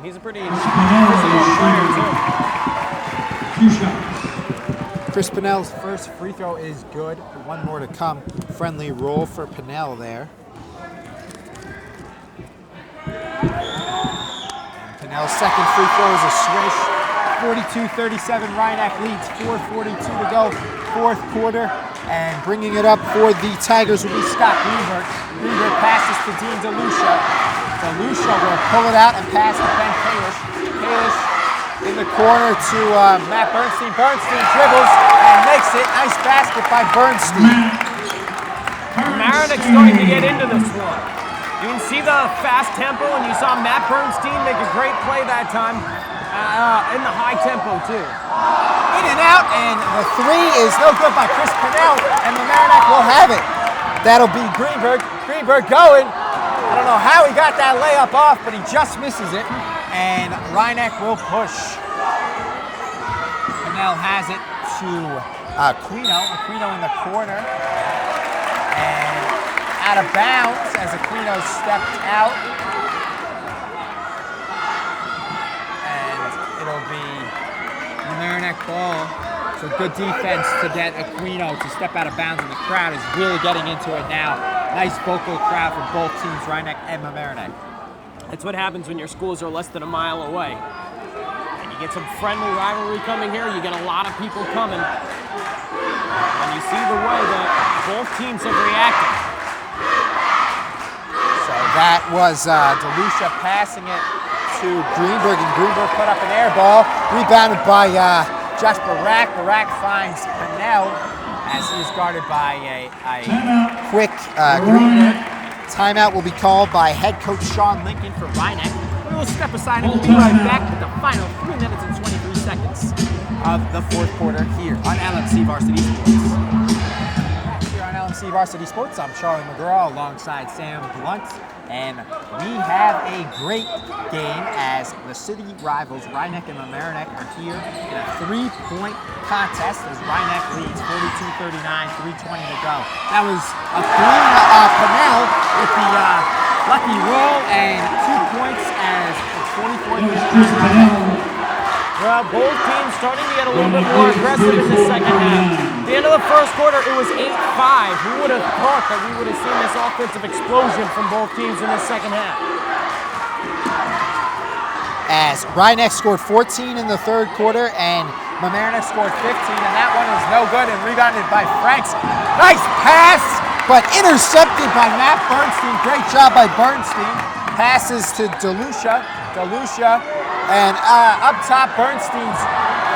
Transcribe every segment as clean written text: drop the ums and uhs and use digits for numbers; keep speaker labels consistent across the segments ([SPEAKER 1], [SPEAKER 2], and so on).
[SPEAKER 1] He's a pretty physical player, too.
[SPEAKER 2] 2 shots.
[SPEAKER 3] Chris Pinnell's first free throw is good. One more to come. Friendly roll for Pinnell there. And Pinnell's second free throw is a swish. 42-37, Rhinebeck leads, 4:42 to go, fourth quarter. And bringing it up for the Tigers will be Scott Greenberg. Greenberg passes to Dean DeLucia. DeLucia will pull it out and pass to Ben Kalish. Kalish in the corner to Matt Bernstein. Bernstein dribbles and makes it. Nice basket by Bernstein.
[SPEAKER 1] Mamaronek's starting to get into this one. You can see the fast tempo, and you saw Matt Bernstein make a great play that time in the high tempo, too.
[SPEAKER 3] In and out, and the three is no good by Chris Pinnell, and Mamaronek will have it. That'll be Greenberg. Greenberg going. I don't know how he got that layup off, but he just misses it. And Rhinebeck will push. Pinnell has it to Aquino. Aquino in the corner. And out of bounds as Aquino stepped out. And it'll be Mamaronek ball. So good defense to get Aquino to step out of bounds, and the crowd is really getting into it now. Nice vocal crowd from both teams, Rhinebeck and Mamaronek.
[SPEAKER 1] That's what happens when your schools are less than a mile away. And you get some friendly rivalry coming here, you get a lot of people coming. And you see the way that both teams have reacted.
[SPEAKER 3] So that was DeLucia passing it to Greenberg, and Greenberg put up an air ball, rebounded by Josh Barak. Barak finds Pinnell as he is guarded by a quick Greenberg. Timeout will be called by head coach Sean Lincoln for Rhinebeck. We will step aside and we'll be right back with the final 3 minutes and 23 seconds of the fourth quarter here on LMC Varsity Sports. Here on LMC Varsity Sports, I'm Charlie McGraw alongside Sam Blunt. And we have a great game as the city rivals Rhinebeck and Mamaronek are here in a 3-point contest as Rhinebeck leads 42-39, 3:20 to go. That was a Pinnell with the lucky roll and 2 points as it's 44-39.
[SPEAKER 1] Well, both teams starting to get a little bit more aggressive in the second half. At the end of the first quarter, it was 8-5. Who would have thought that we would have seen this offensive explosion from both teams in the second half?
[SPEAKER 3] As Rhinebeck scored 14 in the third quarter and Mamaronek scored 15, and that one was no good and rebounded by Franks. Nice pass, but intercepted by Matt Bernstein. Great job by Bernstein. Passes to DeLucia. DeLucia. And up top, Bernstein's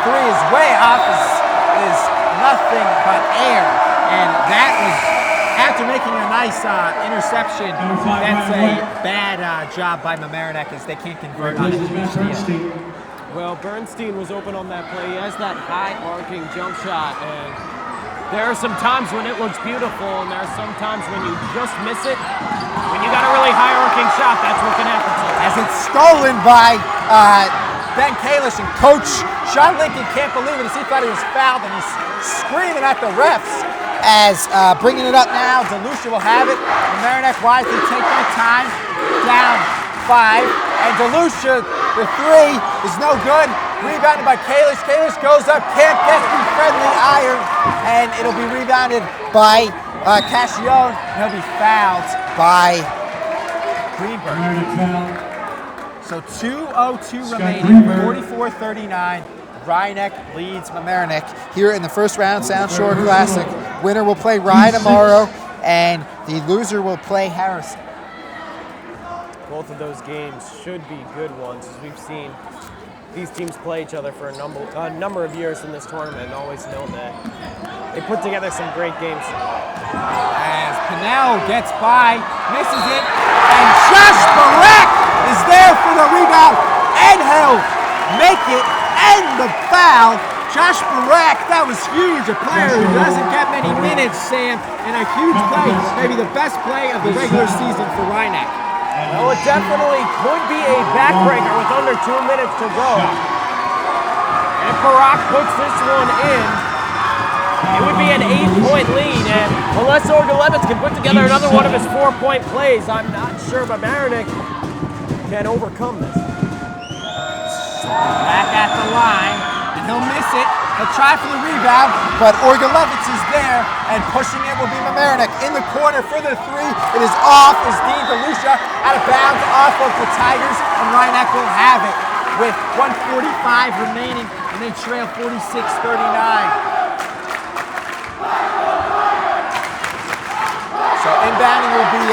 [SPEAKER 3] three is way off, is nothing but air. And that was, after making a nice interception, that's a bad job by Mamaronek as they can't convert on it.
[SPEAKER 1] Well, Bernstein was open on that play. He has that high arcing jump shot. And there are some times when it looks beautiful, and there are some times when you just miss it. When you got a really high arcing shot, that's what can happen.
[SPEAKER 3] As it's stolen by Ben Kalish, and Coach Sean Lincoln can't believe it as he thought he was fouled, and he's screaming at the refs. As bringing it up now, DeLucia will have it. Mamaronek wisely take their time, down 5, and DeLucia, the three is no good. Rebounded by Kalish. Kalish goes up, can't get the friendly iron, and it'll be rebounded by Cashillon, and he'll be fouled by Greenberg. So 2:02 remaining, 44-39. Rhinebeck leads Mamaronek here in the first round Sound Shore Classic. Winner will play Rye tomorrow, and the loser will play Harrison.
[SPEAKER 1] Both of those games should be good ones, as we've seen these teams play each other for a number of years in this tournament, and always know that they put together some great games.
[SPEAKER 3] As Pinnell gets by, misses it, and Josh Barak is there for the rebound, and he'll make it, and the foul. Josh Barak, that was huge, a player who doesn't get many minutes, Sam, and a huge play, maybe the best play of the regular season for Rhinebeck.
[SPEAKER 1] Well, it definitely could be a backbreaker with under 2 minutes to go. And if Barak puts this one in, it would be an 8-point lead, and unless Orgalevitz can put together another one of his 4-point plays, I'm not sure Mamaronek can overcome this.
[SPEAKER 3] at the line, and he'll miss it. He'll try for the rebound, but Orgalevitz is there, and pushing it will be Mamaroneck. In the corner for the three. It is off. Is Dean DeLucia out of bounds off of the Tigers, and Rhinebeck will have it with 1:45 remaining, and they trail 46-39. So inbounding will be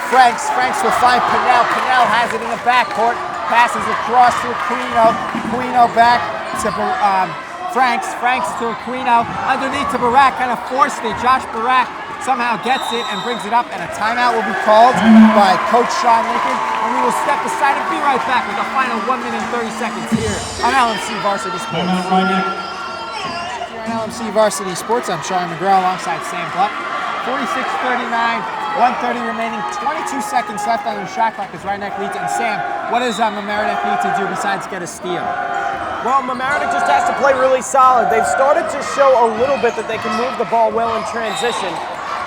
[SPEAKER 3] Franks. Franks will find Pinnell. Pinnell has it in the backcourt. Passes across to Aquino. Aquino back to Franks. Franks to Aquino. Underneath to Barak. Kind of forced it. Josh Barak somehow gets it and brings it up. And a timeout will be called by Coach Sean Lincoln. And we will step aside and be right back with the final 1 minute and 30 seconds here on LMC Varsity Sports. Here on LMC Varsity Sports, I'm Sean McGraw alongside Sam Blunt. 46-39, 1:30 remaining, 22 seconds left on the shot clock as Rhinebeck leads. And Sam, what does Mamaroneck need to do besides get a steal?
[SPEAKER 1] Well, Mamaroneck just has to play really solid. They've started to show a little bit that they can move the ball well in transition.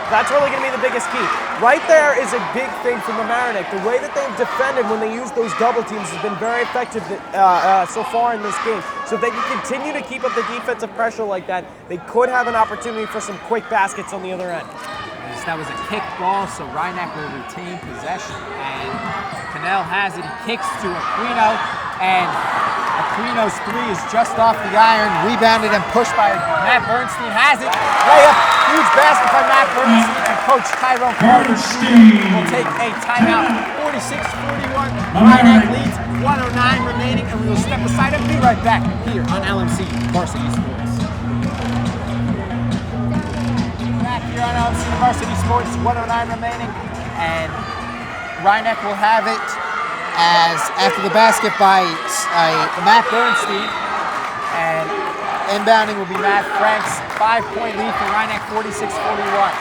[SPEAKER 1] That's really going to be the biggest key. Right there is a big thing for Mamaroneck. The way that they've defended when they use those double teams has been very effective so far in this game. So if they can continue to keep up the defensive pressure like that, they could have an opportunity for some quick baskets on the other end.
[SPEAKER 3] That was a kick ball, so Rhinebeck will retain possession. And Pinnell has it. He kicks to Aquino, and Aquino's three is just off the iron. Rebounded and pushed by Matt Bernstein. Has it. Layup. Huge basket by Matt Bernstein. And Coach Tyrone Carter will take a timeout. 46-41. Rhinebeck leads. 1:09 remaining, and we will step aside and be right back here on LMC Varsity Sports. Here on LMC Varsity Sports, 1:09 remaining, and Rhinebeck will have it as after the basket by Matt Bernstein, and inbounding will be Matt Franks. 5-point lead for Rhinebeck, 46-41.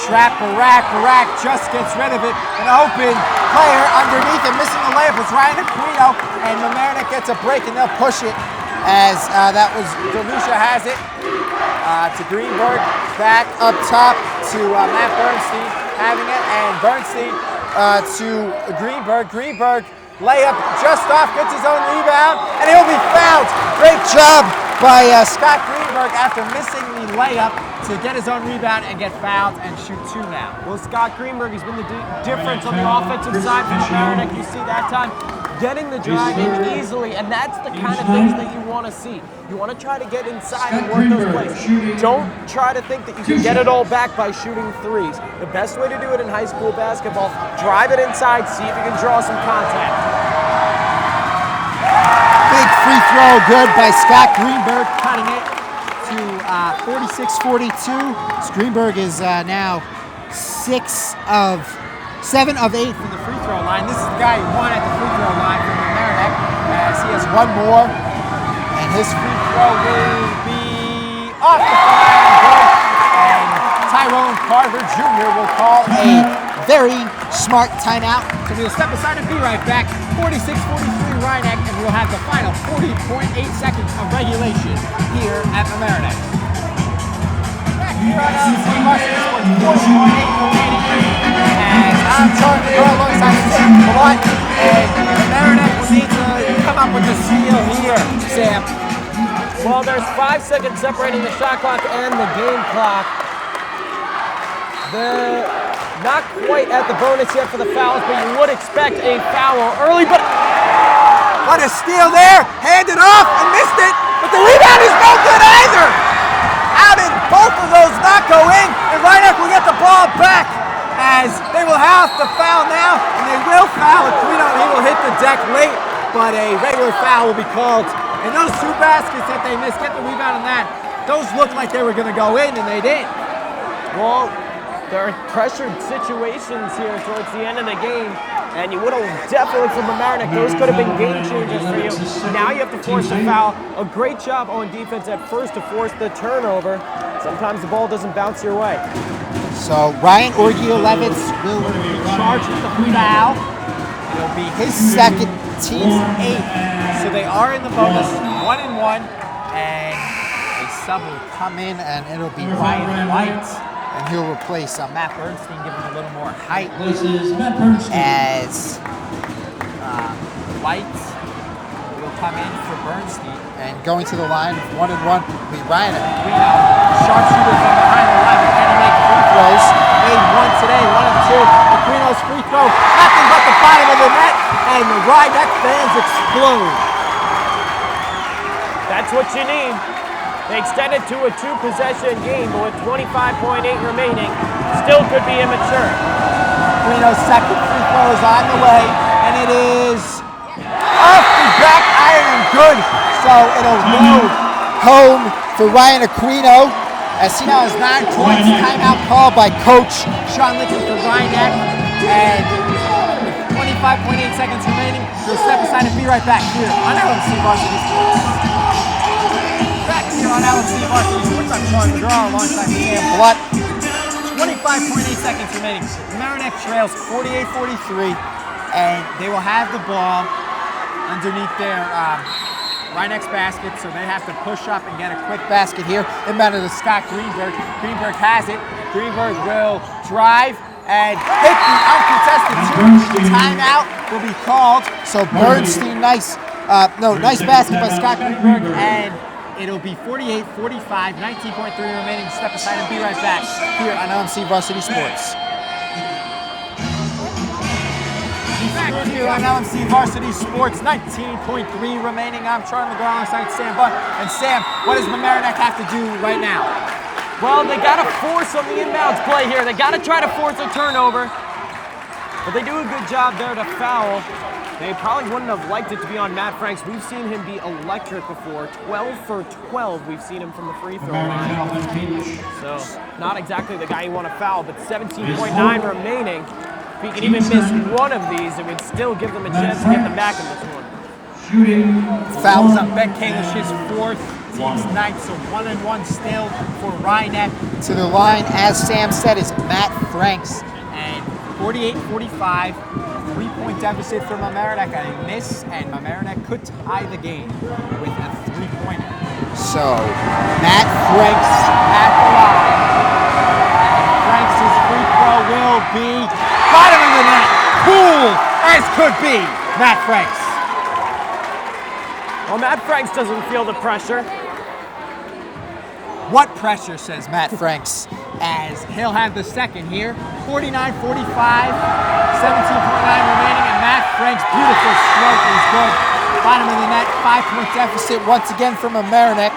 [SPEAKER 3] Trap Barak. Barak just gets rid of it. An open player underneath and missing the layup is Ryan Aquino, and Mamaroneck gets a break and they'll push it as that was DeLucia has it. To Greenberg, back up top to Matt Bernstein having it, and Bernstein to Greenberg. Greenberg layup just off, gets his own rebound, and he'll be fouled. Great job by Scott Greenberg after missing the layup to get his own rebound and get fouled and shoot two now.
[SPEAKER 1] Well, Scott Greenberg has been the difference on the offensive side for Mamaroneck. You see that time getting the drive in easily, and that's the kind of things that you want to see. You want to try to get inside and work those plays. Don't try to think that you can get it all back by shooting threes. The best way to do it in high school basketball, drive it inside, see if you can draw some contact.
[SPEAKER 3] Big free throw, good by Scott Greenberg, cutting it to 46-42. Greenberg is now 7 of 8 from the free throw line. This is the guy who won at the free throw line from Mamaroneck, as he has one more, and his free throw will be off the front, and Tyrone Carter Jr. will call a very smart timeout. So we'll step aside and be right back. 46-43 Rhinebeck, and we'll have the final 40.8 seconds of regulation here at Mamaroneck. Back here on LMC Varsity Sports, 40.8 remaining. And I'm Sean McGraw alongside Sam Blunt, and Mamaroneck will need to come up with a steal here, Sam.
[SPEAKER 1] Well, there's 5 seconds separating the shot clock and the game clock. Not quite at the bonus yet for the fouls, but you would expect a foul early, but
[SPEAKER 3] what a steal there! Handed off and missed it, but the rebound is no good either! How did both of those not go in? And Rhinebeck will get the ball back as they will have to foul now, and they will foul Aquino. He will hit the deck late, but a regular foul will be called. And those two baskets that they missed, get the rebound on that, those looked like they were going to go in, and they didn't.
[SPEAKER 1] Well, there are pressured situations here towards the end of the game, and you would have definitely, from Mamaroneck, those could have been game changers for you. Now you have to force a foul. A great job on defense at first to force the turnover. Sometimes the ball doesn't bounce your way.
[SPEAKER 3] So Ryan Orgielewicz will be charged with the foul. It'll be his second, team's 8th. So they are in the bonus, 1-1, and a sub will come in, and it'll be Ryan White. And he'll replace Matt Bernstein, giving him a little more height. As White will come in for Bernstein. And going to the line, 1-1, will be Ryan Aquino. Sharpshooter from behind the line, can he make free throws? Made one today, 1 of 2. Aquino's free throw, nothing but the bottom of the net, and the Rhinebeck fans explode.
[SPEAKER 1] That's what you need. They extended to a 2-possession game, but with 25.8 remaining, still could be immature.
[SPEAKER 3] Aquino's second free throw is on the way, and it is off the back iron and good. So it'll go home for Ryan Aquino, as he now has 9 points. Timeout called by Coach Sean Lincoln for Rhinebeck, and 25.8 seconds remaining. We'll step aside and be right back here on LMC Varsity Sports. Back here on LMC Varsity Sports, I'm Sean McGraw alongside Sam Blutt. 25.8 seconds remaining. Mamaroneck trails 48-43, and they will have the ball underneath their Rhinebeck's basket, so they have to push up and get a quick basket here. Inbound to Scott Greenberg. Greenberg has it. Greenberg will drive and hit the uncontested two. Timeout will be called. So Bernstein, nice basket by Scott Greenberg, and it'll be 48-45, 19.3 remaining. Step aside and be right back here on LMC Varsity Sports. Back here on LMC Varsity Sports, 19.3 remaining. I'm Charlie McGraw alongside Sam Butt. And Sam, what does Mamaroneck have to do right now?
[SPEAKER 1] Well, they got to force on the inbounds play here. They got to try to force a turnover. But they do a good job there to foul. They probably wouldn't have liked it to be on Matt Franks. We've seen him be electric before. 12 for 12, we've seen him from the free throw line. So, not exactly the guy you want to foul, but 17.9 remaining. If he can even miss one of these, it would still give them a chance to get them back in this one.
[SPEAKER 3] Fouls on Ben Kalish, his 4th, team's 9th, so 1-1 still for Rhinebeck. To the line, as Sam said, is Matt Franks. And 48-45, 3-point deficit for Mamaroneck on a miss, and Mamaroneck could tie the game with a 3-pointer. So, Matt Franks at the line. Franks' free throw will be bottom of the net. Cool as could be, Matt Franks.
[SPEAKER 1] Well, Matt Franks doesn't feel the pressure.
[SPEAKER 3] What pressure, says Matt Franks, as he'll have the second here. 49-45, 17.9 remaining, and Matt Franks' beautiful stroke is good. Bottom of the net, 5-point deficit once again from Mamaroneck.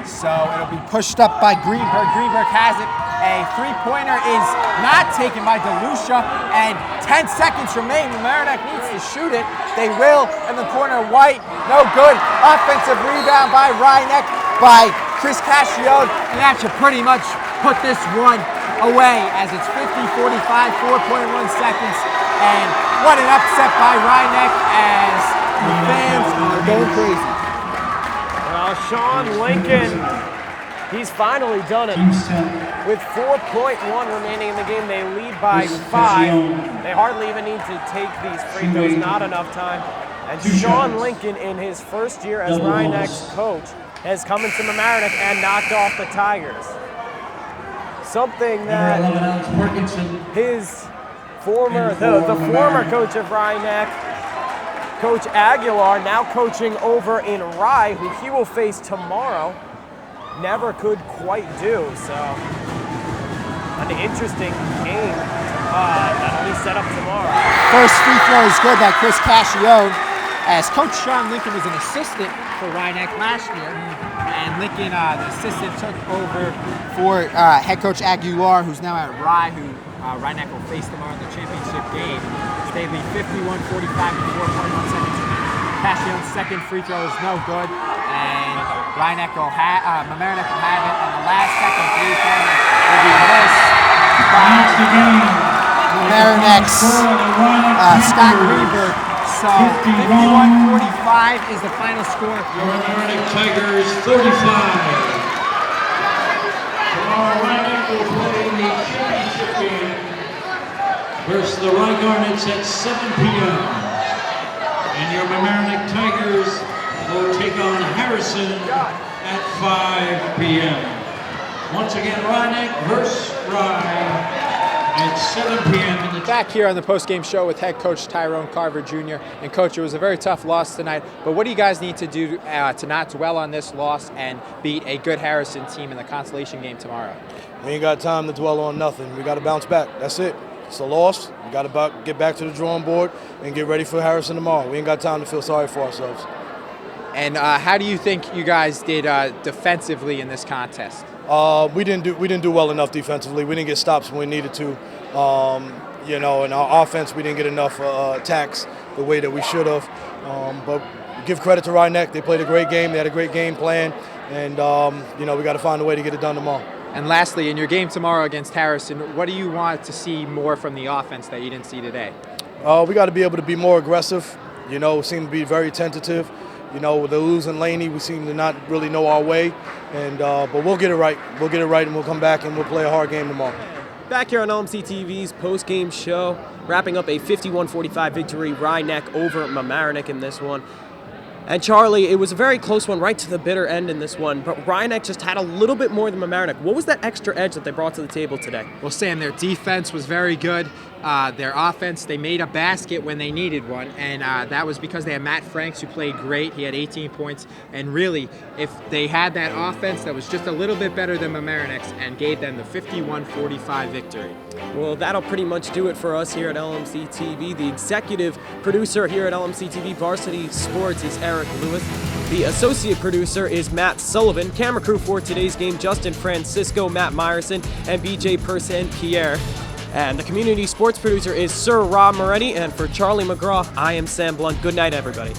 [SPEAKER 3] So it'll be pushed up by Greenberg. Greenberg has it. A 3-pointer is not taken by DeLucia, and 10 seconds remain. Mamaroneck needs to shoot it. They will in the corner. White, no good. Offensive rebound by Rhinebeck by Chris Cascione, and that should pretty much put this one away as it's 50-45, 4.1 seconds. And what an upset by Rhinebeck as the fans are going crazy.
[SPEAKER 1] Well, Sean Lincoln, he's finally done it. With 4.1 remaining in the game, they lead by 5. They hardly even need to take these free throws, not enough time. And Sean Lincoln, in his first year as Rhinebeck's coach, has come into Mamaroneck and knocked off the Tigers. Something that his former, the former coach of Rhinebeck, Coach Aguilar, now coaching over in Rye, who he will face tomorrow, never could quite do. So, an interesting game that'll be set up tomorrow.
[SPEAKER 3] First free throw is good by Chris Cascione, as Coach Sean Lincoln was an assistant for Rhinebeck last year, and Lincoln, the assistant, took over for head coach Aguilar, who's now at Rye, who Rhinebeck will face tomorrow in the championship game. They lead 51-45 with 4.1 seconds remaining. Cascione's second free throw is no good, and Mamaroneck will have it, and the last second three-pointer will be missed by Mamaroneck's Scott Greenberg. So 51-45 is the final score.
[SPEAKER 2] Mamaroneck Tigers 35. Tomorrow Rhinebeck will play the championship game versus the Rye Garnets at 7 p.m. And your Mamaroneck Tigers will take on Harrison at 5 p.m. Once again, Rhinebeck versus Rye. at 7 p.m. in the
[SPEAKER 3] Back here on the post-game show with head coach Tyrone Carver Jr. And coach, it was a very tough loss tonight, but what do you guys need to do to not dwell on this loss and beat a good Harrison team in the consolation game tomorrow?
[SPEAKER 4] We ain't got time to dwell on nothing. We got to bounce back. That's it. It's a loss. We got to get back to the drawing board and get ready for Harrison tomorrow. We ain't got time to feel sorry for ourselves.
[SPEAKER 3] And how do you think you guys did defensively in this contest?
[SPEAKER 4] We didn't do well enough defensively. We didn't get stops when we needed to. You know, in our offense, we didn't get enough attacks the way that we should have. But give credit to Rhinebeck. They played a great game. They had a great game plan. And, you know, we got to find a way to get it done tomorrow.
[SPEAKER 3] And lastly, in your game tomorrow against Harrison, what do you want to see more from the offense that you didn't see today?
[SPEAKER 4] We got to be able to be more aggressive. You know, we seem to be very tentative. You know, with the losing Laney, we seem to not really know our way. And but we'll get it right. We'll get it right, and we'll come back and we'll play a hard game tomorrow.
[SPEAKER 1] Back here on LMC TV's post-game show, wrapping up a 51-45 victory, Rhinebeck over Mamaroneck in this one. And Charlie, it was a very close one right to the bitter end in this one, but Rhinebeck just had a little bit more than Mamaroneck. What was that extra edge that they brought to the table today?
[SPEAKER 3] Well, Sam, their defense was very good. Their offense, they made a basket when they needed one, and that was because they had Matt Franks, who played great. He had 18 points, and really, if they had that offense that was just a little bit better than Mamaroneck's and gave them the 51-45 victory.
[SPEAKER 1] Well, that'll pretty much do it for us here at LMC TV. The executive producer here at LMC TV Varsity Sports is Eric Lewis. The associate producer is Matt Sullivan. Camera crew for today's game, Justin Francisco, Matt Meyerson, and BJ Persaint-Pierre. And the community sports producer is Sir Rob Moretti. And for Charlie McGraw, I am Sam Blunt. Good night, everybody.